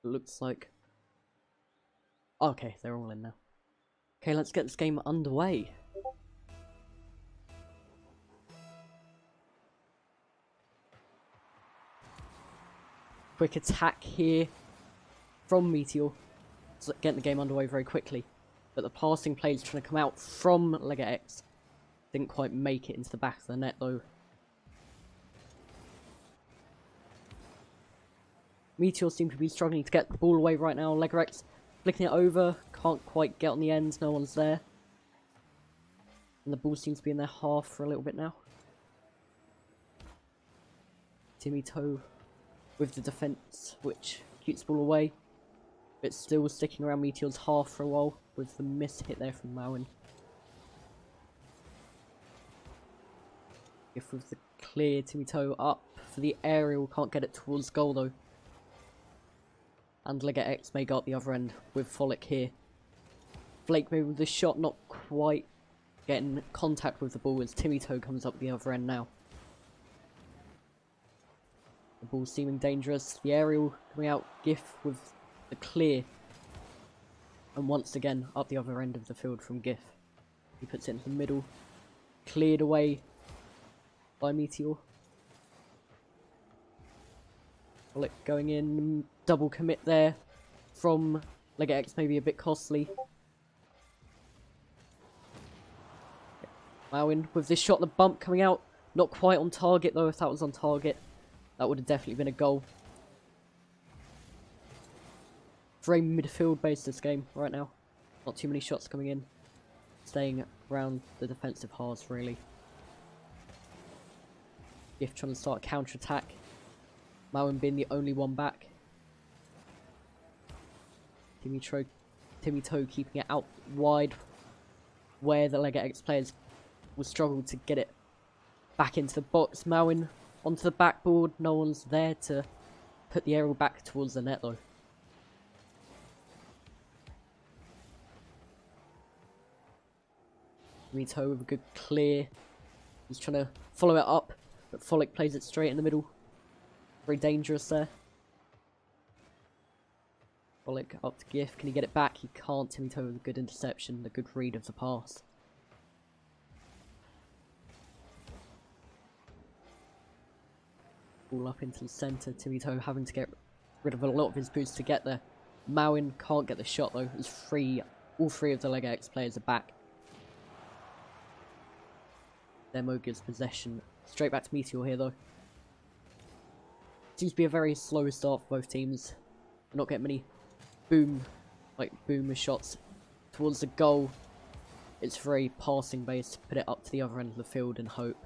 It looks like... Okay, they're all in now. Okay, let's get this game underway. Quick attack here from Meteor. So getting the game underway very quickly. But the passing play is trying to come out from LegaX. Didn't quite make it into the back of the net though. Meteor seem to be struggling to get the ball away right now. LegaX flicking it over. Can't quite get on the end. No one's there. And the ball seems to be in their half for a little bit now. Timmy Toe with the defense, which keeps the ball away. But still sticking around Meteor's half for a while with the miss hit there from Mowen. If with the clear, Timmy Toe up for the aerial, can't get it towards goal though. And LegaX may go up the other end with Frolic here. Flake maybe with the shot, not quite getting contact with the ball as Timmy Toe comes up the other end now. The ball seeming dangerous, the aerial coming out, GIF with the clear. And once again up the other end of the field from GIF. He puts it into the middle, cleared away by Meteor. Frolic going in, double commit there from LegaX, maybe a bit costly. Mowen with this shot, the bump coming out, not quite on target though. If that was on target, that would have definitely been a goal. Very midfield based this game right now. Not too many shots coming in. Staying around the defensive halves really. GIF trying to start a counter attack. Mowen being the only one back. Timmy Toe keeping it out wide where the LegaX players will struggle to get it back into the box. Mowen onto the backboard. No one's there to put the aerial back towards the net though. Timmy Toe with a good clear. He's trying to follow it up, but Frolic plays it straight in the middle. Very dangerous there. Frolic up to GIF. Can he get it back? He can't. Timmy Toe with a good interception, the good read of the pass. Ball up into the centre. Timmy Toe having to get rid of a lot of his boost to get there. Mowen can't get the shot though. It's free. All three of the LegaX players are back. Demo gives possession straight back to Meteor here though. Seems to be a very slow start for both teams. Not getting many boomer shots towards the goal. It's very passing based. Put it up to the other end of the field and hope.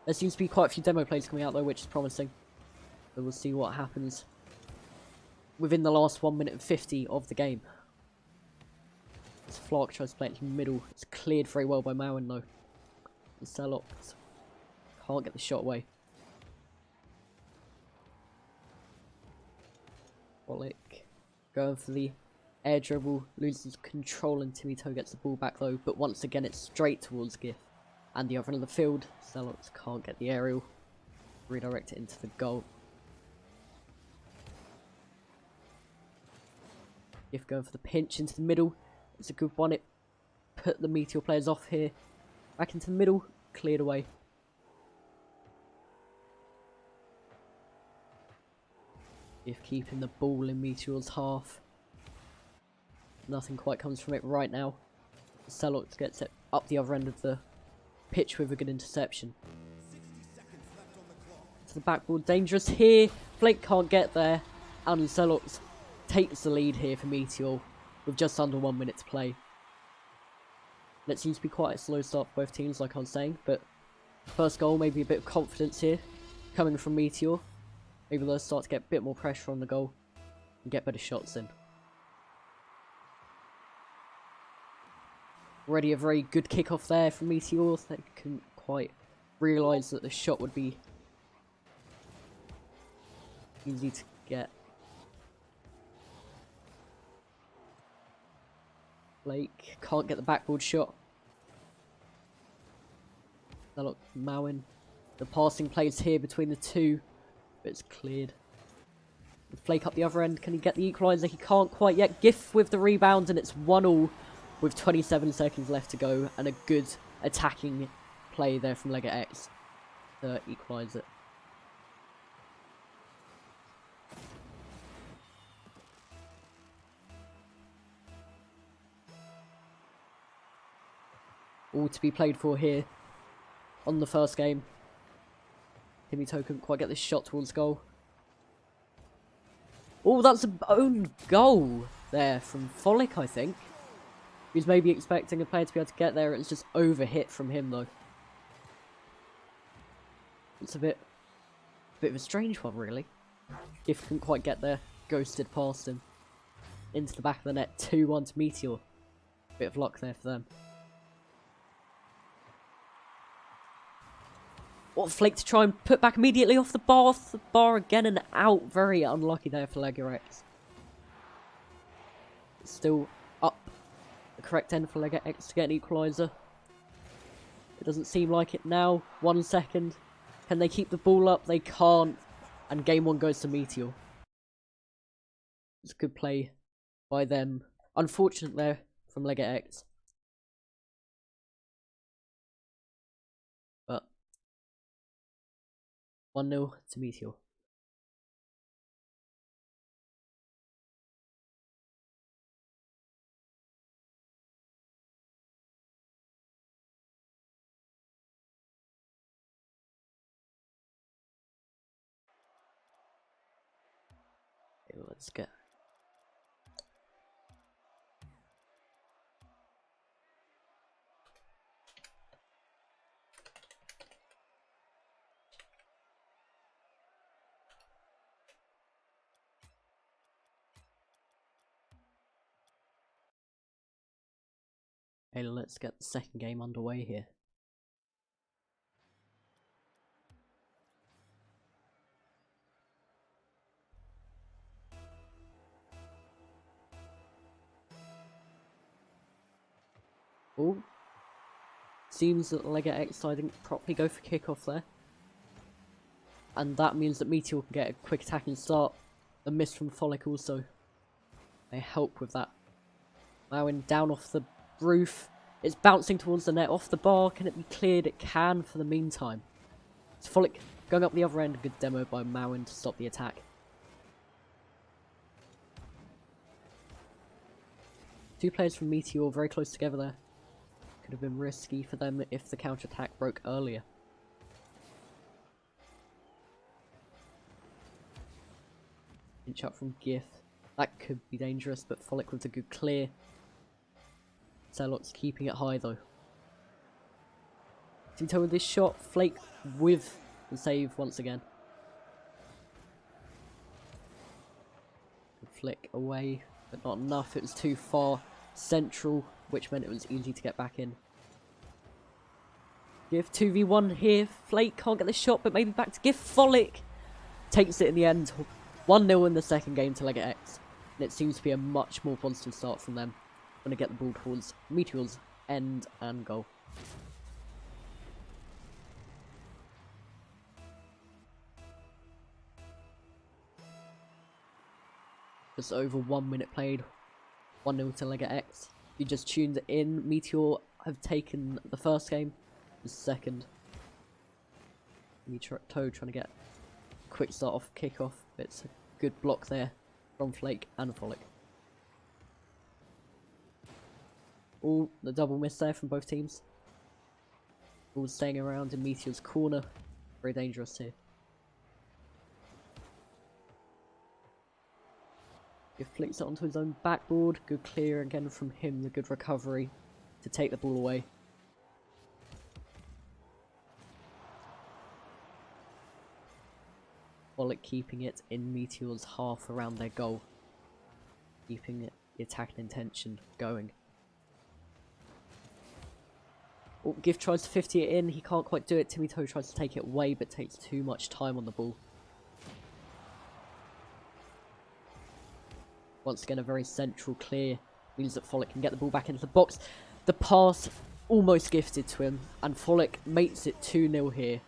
There seems to be quite a few demo plays coming out though, which is promising. So we'll see what happens within the last 1 minute and 50 of the game. As Flark tries to play it into the middle. It's cleared very well by Mowen though. And Sellox can't get the shot away. Frolic going for the air dribble, loses control and Timmy Toe gets the ball back though, but once again it's straight towards GIF. And the other end of the field, Sellox can't get the aerial. Redirect it into the goal. GIF going for the pinch into the middle. It's a good one. It put the Meteor players off here. Back into the middle, cleared away. GIF keeping the ball in Meteor's half. Nothing quite comes from it right now. Sellox gets it up the other end of the pitch with a good interception. To the backboard, dangerous here. Flake can't get there. And Sellox takes the lead here for Meteor with just under 1 minute to play. And it seems to be quite a slow start for both teams, like I was saying, but first goal, maybe a bit of confidence here coming from Meteor. Maybe they'll start to get a bit more pressure on the goal and get better shots in. Already a very good kickoff there from Meteor. They couldn't quite realise that the shot would be easy to get. Blake can't get the backboard shot. Now look, Mowen. The passing plays here between the two, but it's cleared. Flake up the other end. Can he get the equaliser? He can't quite yet. Gift with the rebound, and it's 1-1 with 27 seconds left to go, and a good attacking play there from LegaX to equalise it. All to be played for here on the first game. Meteor couldn't quite get this shot towards goal. Oh, that's an own goal there from Frolic, I think. He was maybe expecting a player to be able to get there. It's just overhit from him, though. It's a bit of a strange one, really. Gift couldn't quite get there. Ghosted past him. Into the back of the net. 2-1 to Meteor. Bit of luck there for them. What a flick to try and put back immediately off the bar again and out. Very unlucky there for LegaX. Still up the correct end for LegaX to get an equaliser. It doesn't seem like it now. 1 second. Can they keep the ball up? They can't. And game 1 goes to Meteor. It's a good play by them. Unfortunate there from LegaX. But 1-0 to Meteor. Okay, let's get... Okay, let's get the second game underway here. Oh, seems that LegaX side didn't properly go for kickoff there. And that means that Meteor can get a quick attacking start. A miss from Frolic also may help with that. Allowing down off the roof. It's bouncing towards the net off the bar. Can it be cleared? It can for the meantime. It's Frolic going up the other end. Good demo by Mowen to stop the attack. Two players from Meteor very close together there. Could have been risky for them if the counter-attack broke earlier. Inch up from Gift. That could be dangerous, but Frolic with a good clear. Celot's keeping it high though. Tito with this shot. Flake with the save once again. Good flick away, but not enough. It was too far central, which meant it was easy to get back in. Gift 2v1 here. Flake can't get the shot, but maybe back to Gift. Frolic takes it in the end. 1-0 in the second game to LegaX. And it seems to be a much more positive start from them. Going to get the ball towards Meteor's end and goal. Just over 1 minute played. 1-0 to LegaX. If you just tuned in, Meteor have taken the first game. The second. Meteor trying to get a quick start off kickoff. It's a good block there from Flake and Frolic. All the double miss there from both teams. All staying around in Meteor's corner. Very dangerous here. He flicks it onto his own backboard. Good clear again from him. The good recovery to take the ball away. Frolic keeping it in Meteor's half around their goal. Keeping it, the attacking intention going. Oh, Gift tries to 50 it in, he can't quite do it. Timito tries to take it away, but takes too much time on the ball. Once again, a very central clear. Means that Frolic can get the ball back into the box. The pass almost gifted to him, and Frolic mates it 2-0 here.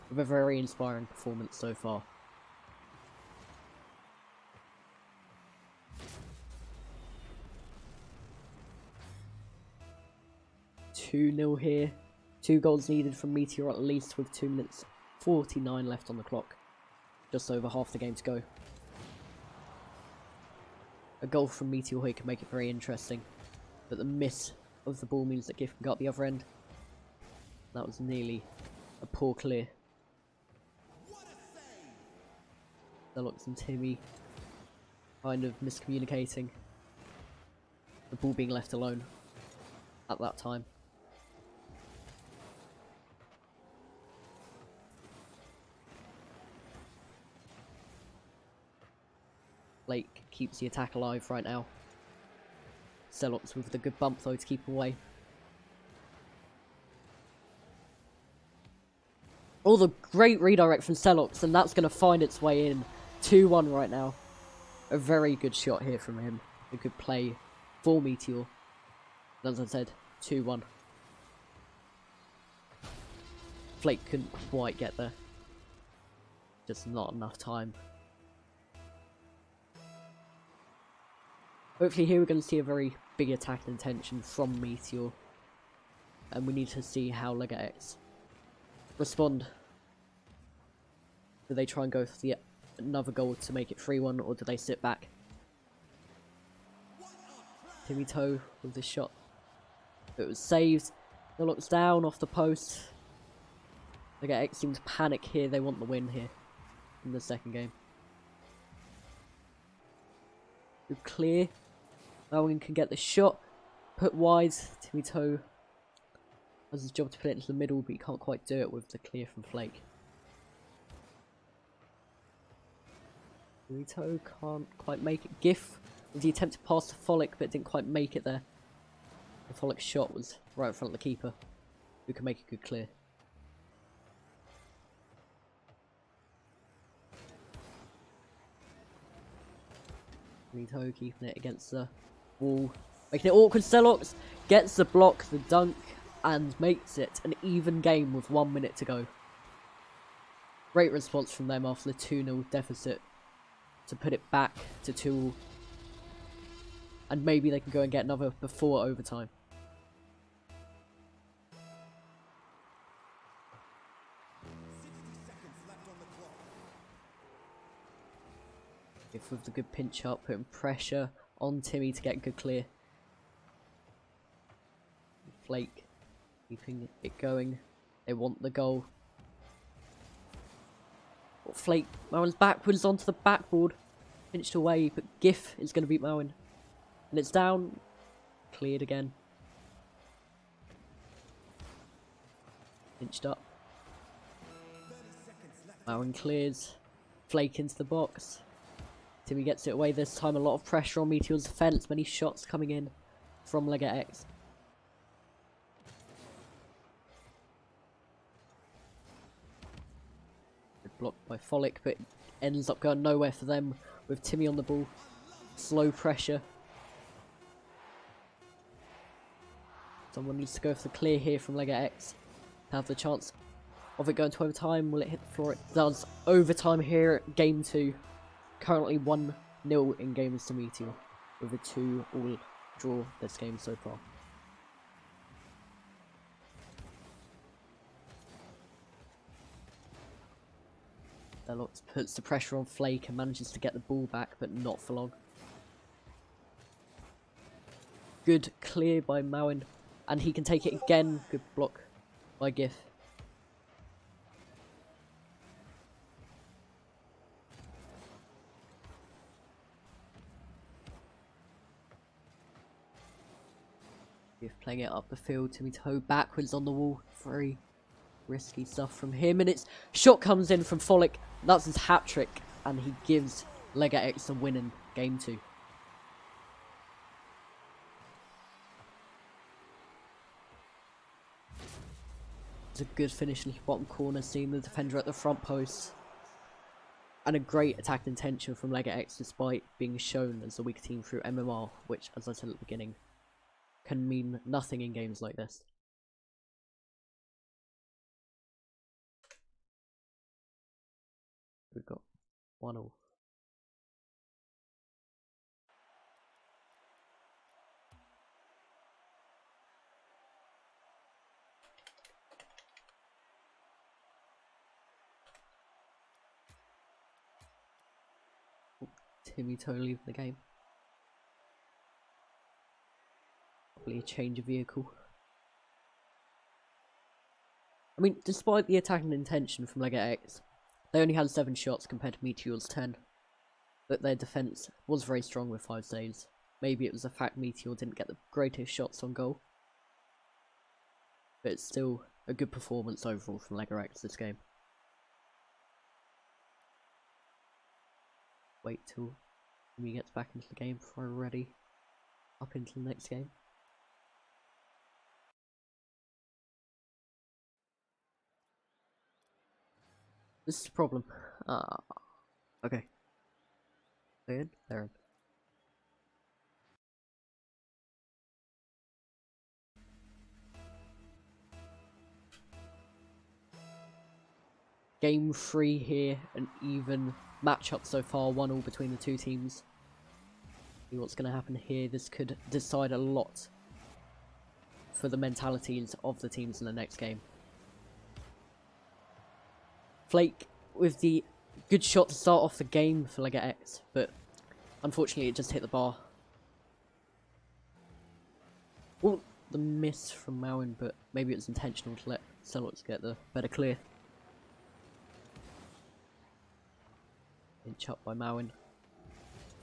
With a very inspiring performance so far. 2-0 here. 2 goals needed from Meteor at least, with 2 minutes 49 left on the clock. Just over half the game to go. A goal from Meteor here can make it very interesting, but the miss of the ball means that GIF can go up the other end. That was nearly a poor clear. LegaX and Timmy kind of miscommunicating. The ball being left alone at that time. Blake keeps the attack alive right now. LegaX with the good bump though to keep away. Oh, the great redirect from LegaX, and that's going to find its way in. 2-1 right now. A very good shot here from him. A good play for Meteor. And as I said, 2-1. Flake couldn't quite get there. Just not enough time. Hopefully here we're going to see a very big attack intention from Meteor. And we need to see how LegaX respond. Do they try and go for another goal to make it 3-1, or do they sit back? Timmy Toe with the shot. It was saved. LegaX down off the post. LegaX seem to panic here. They want the win here in the second game. Good clear. Owen can get the shot. Put wide. Timmy Toe has his job to put it into the middle, but he can't quite do it with the clear from Flake. Timmy Toe can't quite make it. GIF with the attempt to pass to Frolic, but didn't quite make it there. The Frolic's shot was right in front of the keeper, who can make a good clear. Timmy Toe keeping it against the wall, making it awkward. LegaX gets the block, the dunk, and makes it an even game with 1 minute to go. Great response from them after the 2-0 deficit to put it back to 2-2. And maybe they can go and get another before overtime. GIF with the good pinch up, putting pressure on Timmy to get a good clear. Flake keeping it going. They want the goal. Oh, Flake, Mowen's backwards onto the backboard. Pinched away, but GIF is going to beat Mowen. And it's down. Cleared again. Pinched up. Mowen clears. Flake into the box. Timmy gets it away this time. A lot of pressure on Meteor's defense. Many shots coming in from LegaX. Good block by Frolic, but ends up going nowhere for them with Timmy on the ball. Slow pressure. Someone needs to go for the clear here from LegaX. Have the chance of it going to overtime. Will it hit the floor? It does. Overtime here, game 2. Currently 1-0 in games to Meteor, with a 2-all draw this game so far. LegaX puts the pressure on Flake and manages to get the ball back, but not for long. Good clear by Mowen, and he can take it again. Good block by GIF. GIF playing it up the field. Timmy Toe backwards on the wall. Very risky stuff from him, and its shot comes in from Frolic. That's his hat trick, and he gives LegaX a win in game 2. It's a good finish in the bottom corner, seeing the defender at the front post. And a great attack intention from LegaX, despite being shown as a weak team through MMR, which, as I said at the beginning, can mean nothing in games like this. We've got 1-0. Meteor leaving the game. Probably a change of vehicle. I mean, despite the attacking intention from LegaX, they only had 7 shots compared to Meteor's 10. But their defence was very strong with 5 saves. Maybe it was the fact Meteor didn't get the greatest shots on goal. But it's still a good performance overall from LegaX this game. Wait till he gets back into the game before we're ready up into the next game. This is the problem. Okay. They're in? They're in. Game 3 here, an even matchup so far, 1-1 between the two teams. See what's going to happen here. This could decide a lot for the mentalities of the teams in the next game. Flake with the good shot to start off the game for LegaX, but unfortunately it just hit the bar. Well, the miss from Mowen, but maybe it was intentional to let Celox get the better clear. Inch up by Mowen.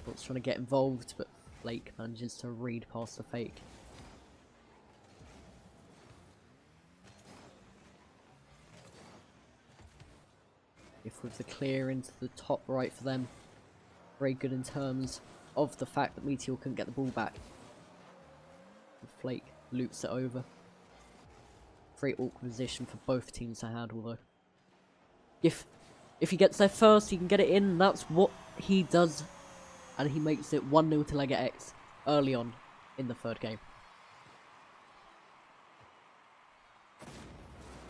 Celox trying to get involved, but Flake manages to read past the fake. If with the clear into the top right for them. Very good in terms of the fact that Meteor couldn't get the ball back. Flake loops it over. Very awkward position for both teams to handle though. If he gets there first, he can get it in. That's what he does. And he makes it 1-0 to LegaX early on in the third game.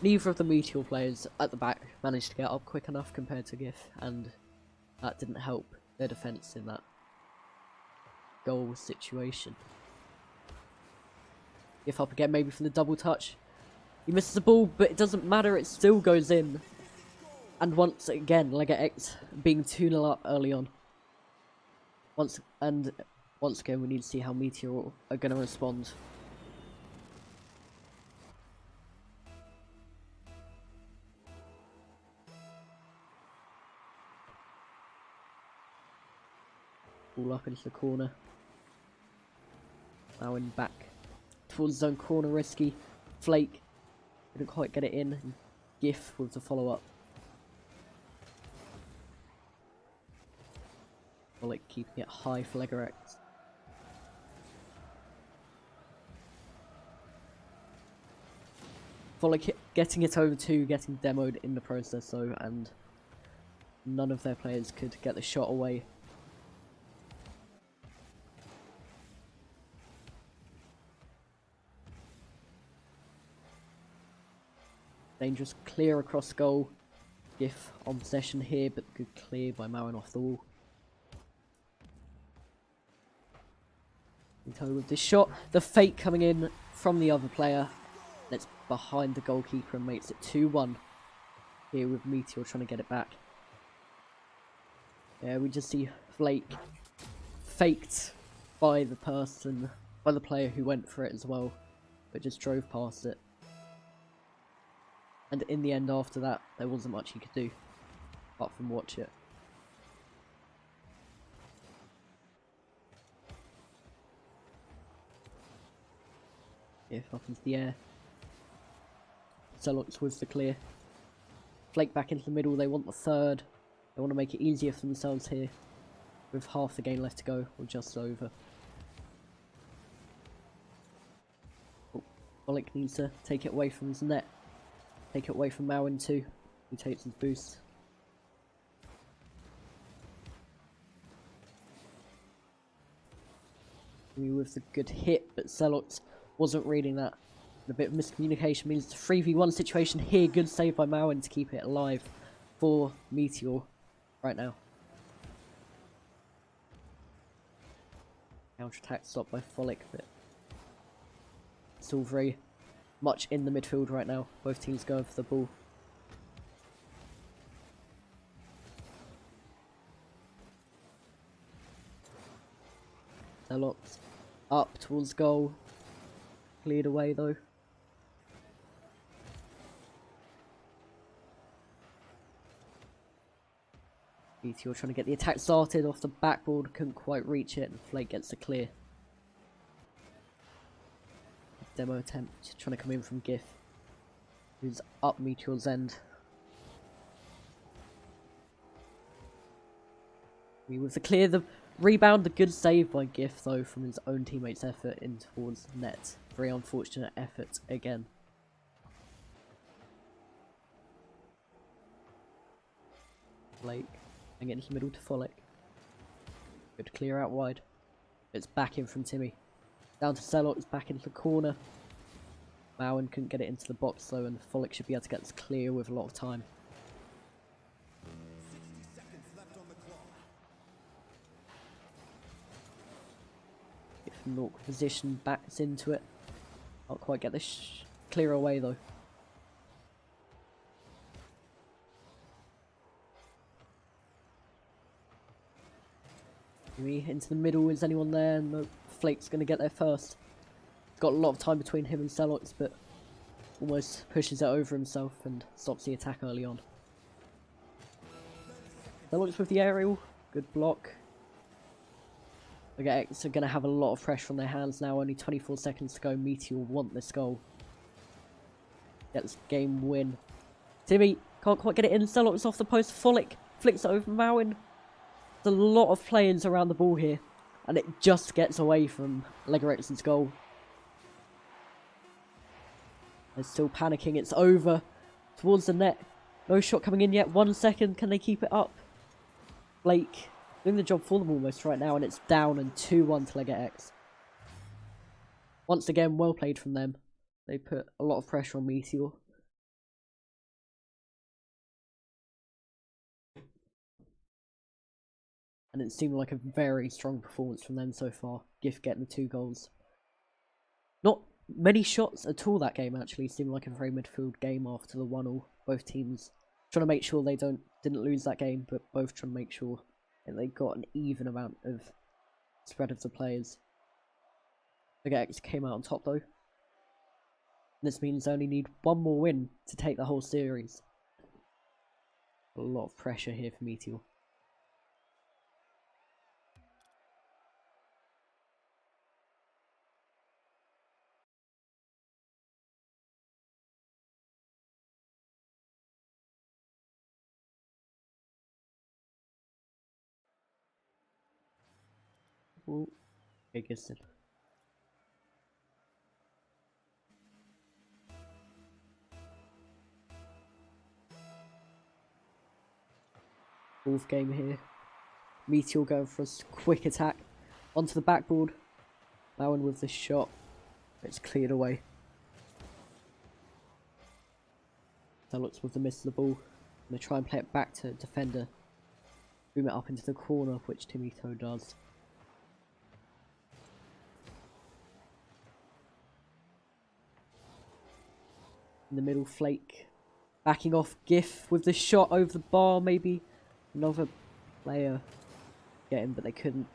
Neither of the Meteor players at the back managed to get up quick enough compared to GIF, and that didn't help their defence in that goal situation. GIF up again, maybe for the double touch. He misses the ball, but it doesn't matter, it still goes in. And once again, LegaX being 2-0 up early on. Once again, we need to see how Meteor are going to respond. Ball up into the corner. Now in back towards zone corner, risky. Flake didn't quite get it in. GIF with the follow up. Like keeping it high for LegaX. Volek getting it over to getting demoed in the process though, and none of their players could get the shot away. Dangerous clear across goal. GIF on possession here, but good clear by Mowen off the wall. With this shot, the fake coming in from the other player. That's behind the goalkeeper and makes it 2-1. Here with Meteor trying to get it back. Yeah, we just see Flake faked by the player who went for it as well, but just drove past it. And in the end, after that, there wasn't much he could do apart from watch it. Up into the air. Celox with the clear. Flake back into the middle, they want the third. They want to make it easier for themselves here. With half the game left to go, or just over. Oh, Volek needs to take it away from his net. Take it away from Mowen too, who takes his boost. With the good hit, but Celox wasn't reading that. And a bit of miscommunication means it's a 3v1 situation here. Good save by Mowen to keep it alive for Meteor right now. Counter attack stopped by Volek, but still very much in the midfield right now. Both teams going for the ball. They're locked up towards goal. Cleared away though. Meteor trying to get the attack started off the backboard, couldn't quite reach it, and Flake gets the clear. Demo attempt, trying to come in from GIF, who's up Meteor's end. With the clear, the rebound, the good save by GIF though from his own teammate's effort in towards net. Very unfortunate effort again. Flake. And get into the middle to Follick. Good clear out wide. It's back in from Timmy. Down to Sellock, it's back into the corner. Mowen couldn't get it into the box though, and Follick should be able to get this clear with a lot of time. 60 seconds left on the clock. If Nork position backs into it. Can't quite get this clear away though. Into the middle, is anyone there? No, Flake's going to get there first. Got a lot of time between him and Celox, but almost pushes it over himself and stops the attack early on. Celox with the aerial, good block. LegaX are going to have a lot of pressure on their hands now, only 24 seconds to go. Meteor want this goal. Get this game win. Timmy can't quite get it in, Celox off the post, Follick flicks it over Mowen. There's a lot of players around the ball here, and it just gets away from LegaX's goal. They're still panicking, it's over towards the net. No shot coming in yet, 1 second, can they keep it up? Blake doing the job for them almost right now, and it's down and 2-1 to LegaX. Once again, well played from them. They put a lot of pressure on Meteor. And it seemed like a very strong performance from them so far. GIF getting the 2 goals. Not many shots at all that game actually. Seemed like a very midfield game after the 1-1. Both teams trying to make sure they didn't lose that game, but both trying to make sure that they got an even amount of spread of the players. LegaX came out on top though. This means they only need 1 more win to take the whole series. A lot of pressure here for Meteor. Ooh, okay, Giston. Fourth game here. Meteor going for a quick attack onto the backboard. Mowen with the shot. It's cleared away. Deluxe with the miss of the ball. They try and play it back to defender. Boom it up into the corner, which Timito does. In the middle, Flake backing off. GIF with the shot over the bar. Maybe another player get him, but they couldn't.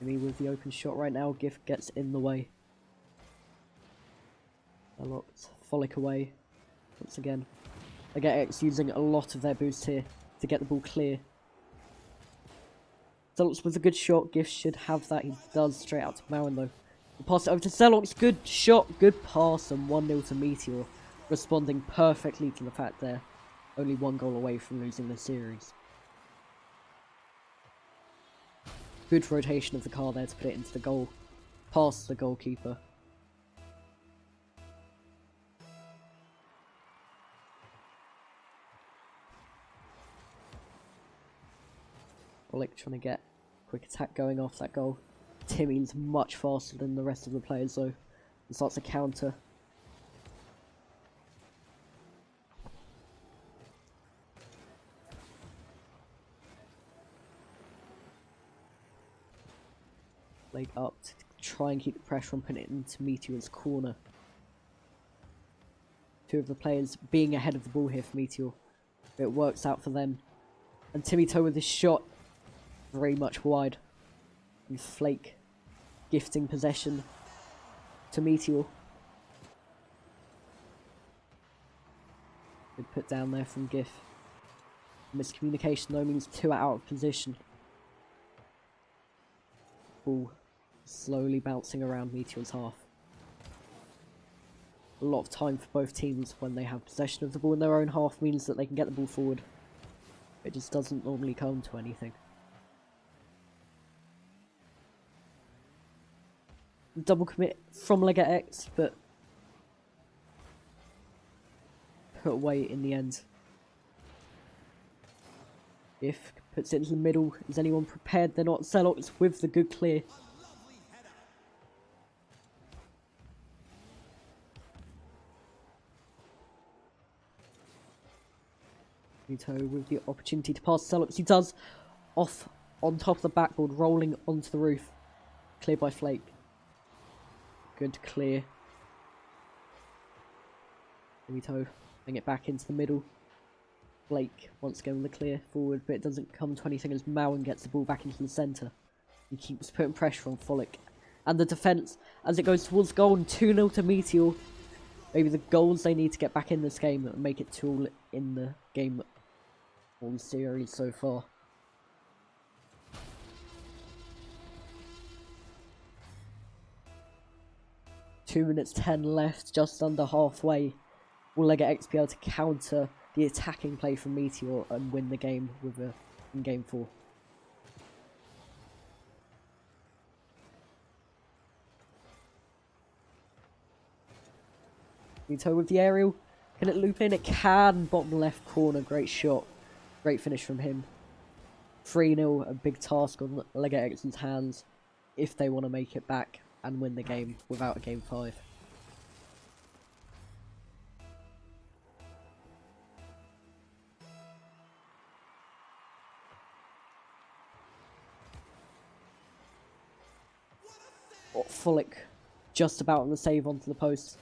Maybe with the open shot right now, GIF gets in the way. They're locked. Follick away once again. LegaX using a lot of their boost here to get the ball clear. Zealox with a good shot. GIF should have that. He does, straight out to Mowen though. Pass it over to Zealox. Good shot, good pass, and 1-0 to Meteor. Responding perfectly to the fact they're only 1 goal away from losing the series. Good rotation of the car there to put it into the goal. Past the goalkeeper. Oleg trying to get a quick attack going off that goal. Timmy's much faster than the rest of the players though, and starts a counter. Leg up to try and keep the pressure on, putting it into Meteor's corner. 2 of the players being ahead of the ball here for Meteor. It works out for them. And Timito with his shot. very much wide. And Flake gifting possession to Meteor. Good put down there from Gif. Miscommunication though means 2 out of position. Ball slowly bouncing around Meteor's half. A lot of time for both teams when they have possession of the ball in their own half means that they can get the ball forward. It just doesn't normally come to anything. Double commit from LegaX, but put away in the end. If puts it into the middle, is anyone prepared? They're not. Celox with the good clear. Meteor with the opportunity to pass Celox. He does. Off on top of the backboard, rolling onto the roof. Clear by Flake. Good clear. Meteor bring it back into the middle. Flake wants to go in the clear forward, but it doesn't come to anything as Mowen gets the ball back into the centre. He keeps putting pressure on Frolic. And the defence as it goes towards goal, and 2-0 to Meteor. Maybe the goals they need to get back in this game and make it 2-all in the game or the series so far. Two minutes 10 left, just under halfway. Will LegaX be able to counter the attacking play from Meteor and win the game in game 4? Meteor with the aerial. Can it loop in? It can. Bottom left corner. Great shot. Great finish from him. 3-0. A big task on LegaX's hands if they want to make it back and win the game without a game 5. Frolic just about on the save onto the post.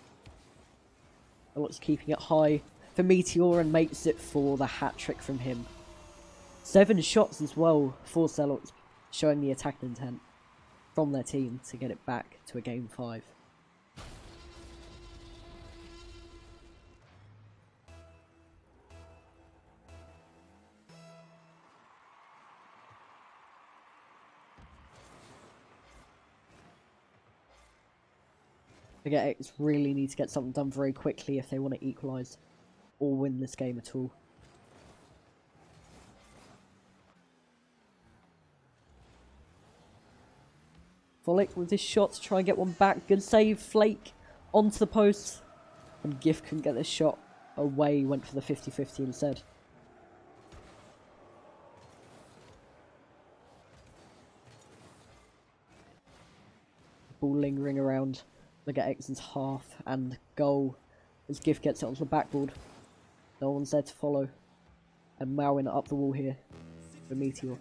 Celox keeping it high for Meteor and makes it for the hat-trick from him. 7 shots as well for Celox, showing the attack intent from their team to get it back to a game 5. LegaX really need to get something done very quickly if they want to equalise or win this game at all. Frolic with his shot to try and get one back. Good save. Flake onto the post. And Gift couldn't get this shot away. Went for the 50-50 instead. Ball lingering around LegaX's half and goal as Gift gets it onto the backboard. No one's there to follow. And Mowen up the wall here for Meteor.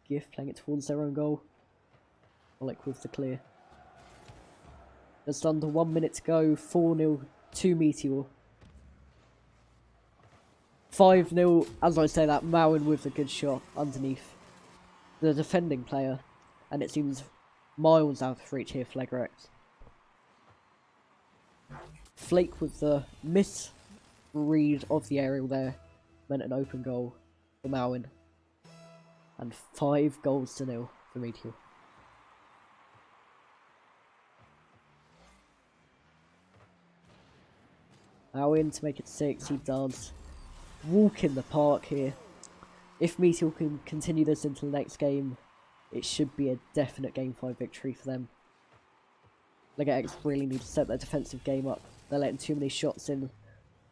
Gift playing it towards their own goal. Frolic with the clear. Just under 1 minute to go. 4-0 to Meteor. 5-0, as I say that, Mowen with a good shot underneath the defending player. And it seems miles out of reach here for LegaX. Flake with the misread of the aerial there meant an open goal for Mowen. And 5-0 for Meteor. Mowen to make it 6, he does. Walk in the park here. If Meteor can continue this into the next game, it should be a definite game 5 victory for them. LegaX really need to set their defensive game up. They're letting too many shots in,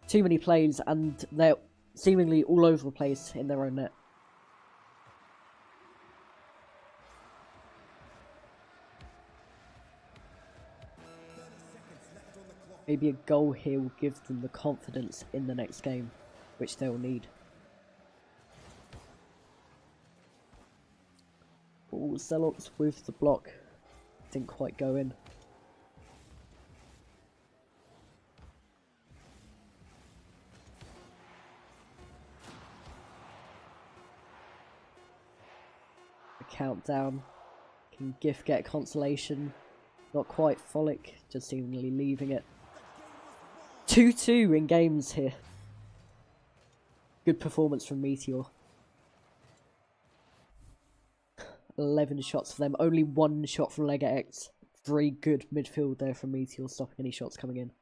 too many plays, and they're seemingly all over the place in their own net. Maybe a goal here will give them the confidence in the next game, which they will need. Oh, Celox with the block. Didn't quite go in. countdown. Can Gift get a consolation? Not quite. Frolic just seemingly leaving it. 2-2 in games here. Good performance from Meteor. 11 shots for them. Only 1 shot from LegaX. Very good midfield there from Meteor, stopping any shots coming in.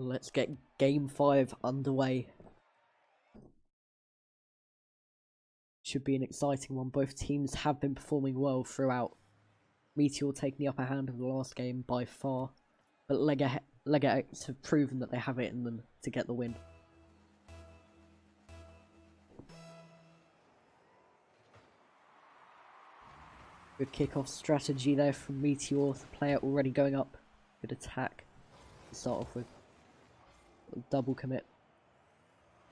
Let's get game 5 underway. Should be an exciting one. Both teams have been performing well throughout. Meteor taking the upper hand of the last game by far, but LegaX have proven that they have it in them to get the win. Good kickoff strategy there from Meteor. The player already going up. Good attack to start off with. Double commit.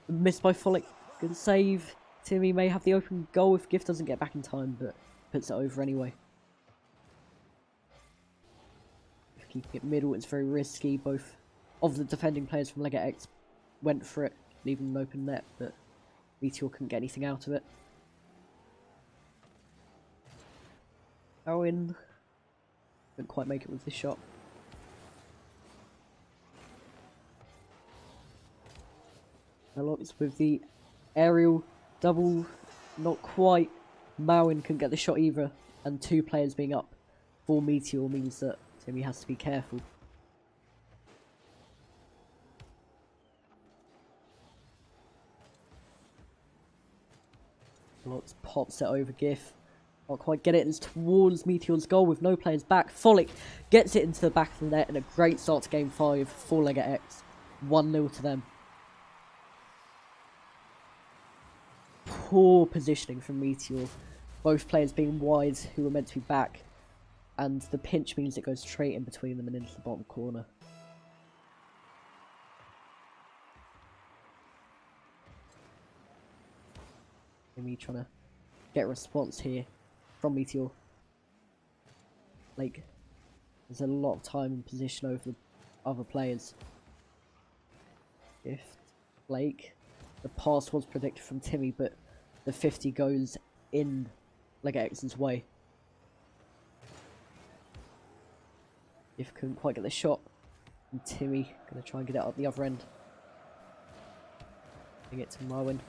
Missed by Frolic. Good save. Timmy may have the open goal if Gift doesn't get back in time, but puts it over anyway. Keeping it middle, it's very risky. Both of the defending players from LegaX went for it, leaving an open net, but Meteor couldn't get anything out of it. Owen couldn't quite make it with this shot. Locks with the aerial double, not quite. Mowen couldn't get the shot either, and 2 players being up for Meteor means that Timmy has to be careful. Locks pops it over GIF. Not quite get it, it's towards Meteor's goal with no players back. Frolic gets it into the back of the net, and a great start to game 5 for LegaX. 1-0 to them. Poor positioning from Meteor. Both players being wide who were meant to be back, and the pinch means it goes straight in between them and into the bottom corner. Me trying to get a response here from Meteor. Like, there's a lot of time and position over the other players. Gift, Blake. The pass was predicted from Timmy, but the 50 goes in LegaX's way. If couldn't quite get the shot, and Timmy gonna try and get it up the other end. Bring it to Marwin.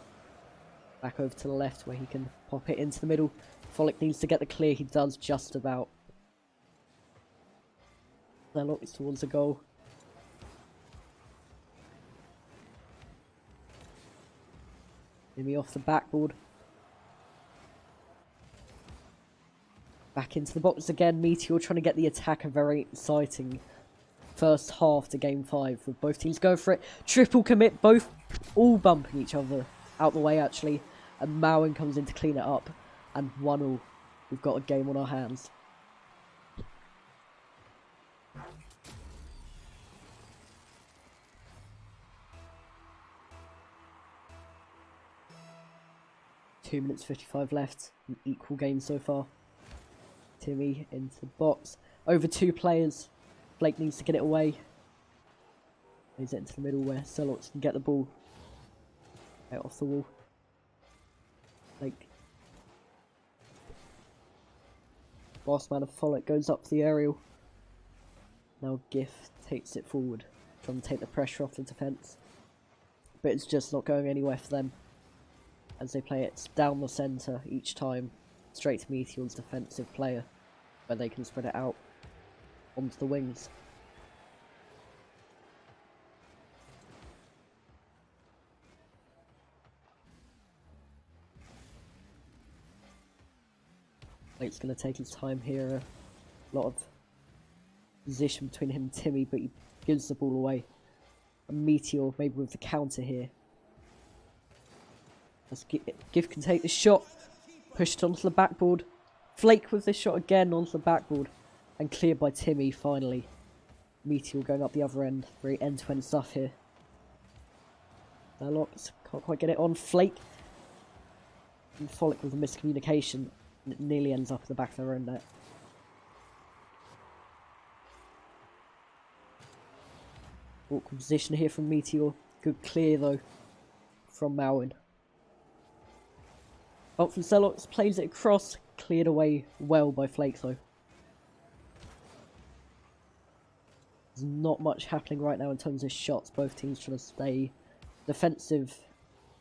Back over to the left where he can pop it into the middle. Frolic needs to get the clear, he does just about. Then it's towards the goal. Timmy off the backboard. Back into the box again. Meteor trying to get the attack. A very exciting first half to game 5 with both teams going for it. Triple commit, both all bumping each other out the way actually. And Mowen comes in to clean it up. And 1-1. We've got a game on our hands. Two minutes 55 left. An equal game so far. Timmy into the box. Over 2 players. Blake needs to get it away. Plays it into the middle where Celox can get the ball. Out off the wall. Blake. Boss man of Frolic goes up the aerial. Now Gift takes it forward. Trying to take the pressure off the defence. But it's just not going anywhere for them. As they play it down the centre each time, straight to Meteor's defensive player, where they can spread it out onto the wings. Blake's going to take his time here, a lot of position between him and Timmy, but he gives the ball away. A Meteor, maybe with the counter here. As Gift can take the shot, pushed onto the backboard. Flake with the shot again onto the backboard, and cleared by Timmy finally. Meteor going up the other end. Very end-to-end stuff here. LegaX can't quite get it on. Flake and Frolic with a miscommunication. And it nearly ends up in the back of their own net. Awkward position here from Meteor. Good clear though from Malwin. Up from LegaX, plays it across. Cleared away well by Flake though. There's not much happening right now in terms of shots. Both teams trying to stay defensive,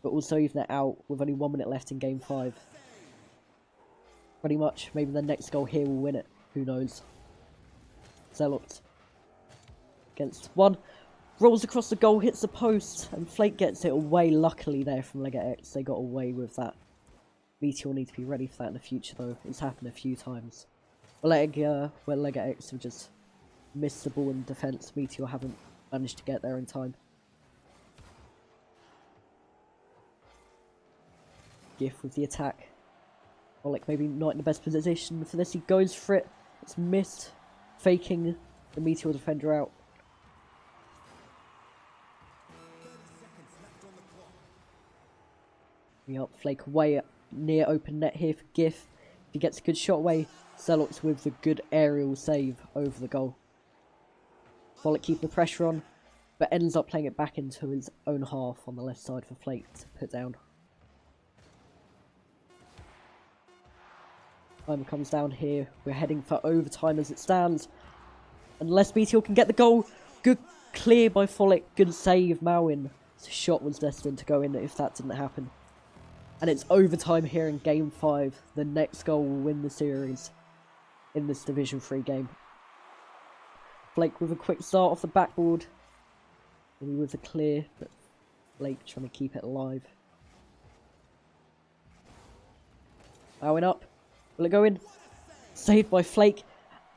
but also even it out with only 1 minute left in game 5. Pretty much, maybe the next goal here will win it. Who knows? LegaX against one. Rolls across the goal, hits the post, and Flake gets it away. Luckily there from LegaX, they got away with that. Meteor need to be ready for that in the future though. It's happened a few times. Where LegaX have just missed the ball in defence, Meteor haven't managed to get there in time. Gift with the attack. Frolic maybe not in the best position for this. He goes for it. It's missed. Faking the Meteor defender out. 30 seconds left on the clock. Up Flake away near open net here for GIF. If he gets a good shot away, LegaX with the good aerial save over the goal. Frolic keeping the pressure on, but ends up playing it back into his own half on the left side for Flake to put down. Time comes down here. We're heading for overtime as it stands. Unless Meteor can get the goal. Good clear by Frolic. Good save, Malwin. The shot was destined to go in if that didn't happen. And it's overtime here in game 5. The next goal will win the series in this Division 3 game. Flake with a quick start off the backboard. Maybe with a clear, but Flake trying to keep it alive. Malwin up. Will it go in? Saved by Flake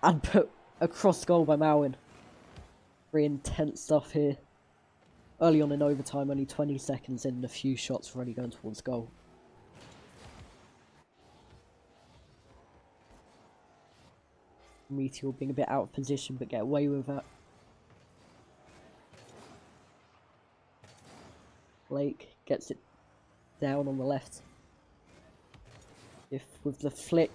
and put across goal by Malwin. Very intense stuff here. Early on in overtime, only 20 seconds in, and a few shots already going towards goal. Meteor being a bit out of position, but get away with that. Flake gets it down on the left. If with the flick,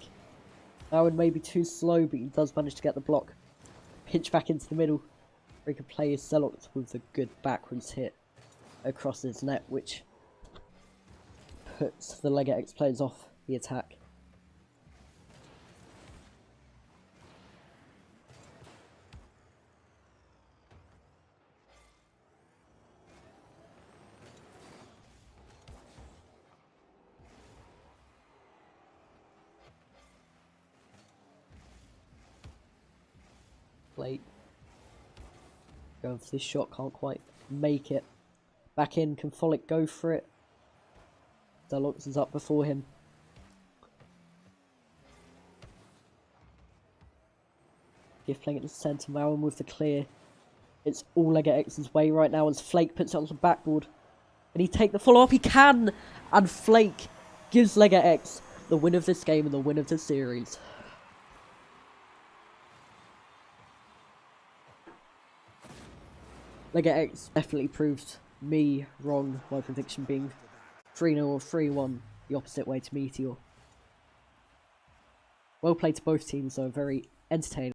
Malwin may be too slow, but he does manage to get the block. Pitch back into the middle. Where he can play his LegaX with a good backwards hit across his net, which puts the LegaX players off the attack. Flake going for this shot, can't quite make it. Back in, can Frolic go for it? LegaX is up before him. Gift playing it to centre, Malwin with the clear. It's all LegaX's way right now as Flake puts it onto the backboard. Can he take the follow-up? He can! And Flake gives LegaX the win of this game and the win of the series. LegaX definitely proved me wrong, my prediction being 3-0 or 3-1, the opposite way to Meteor. Well played to both teams though, very entertaining.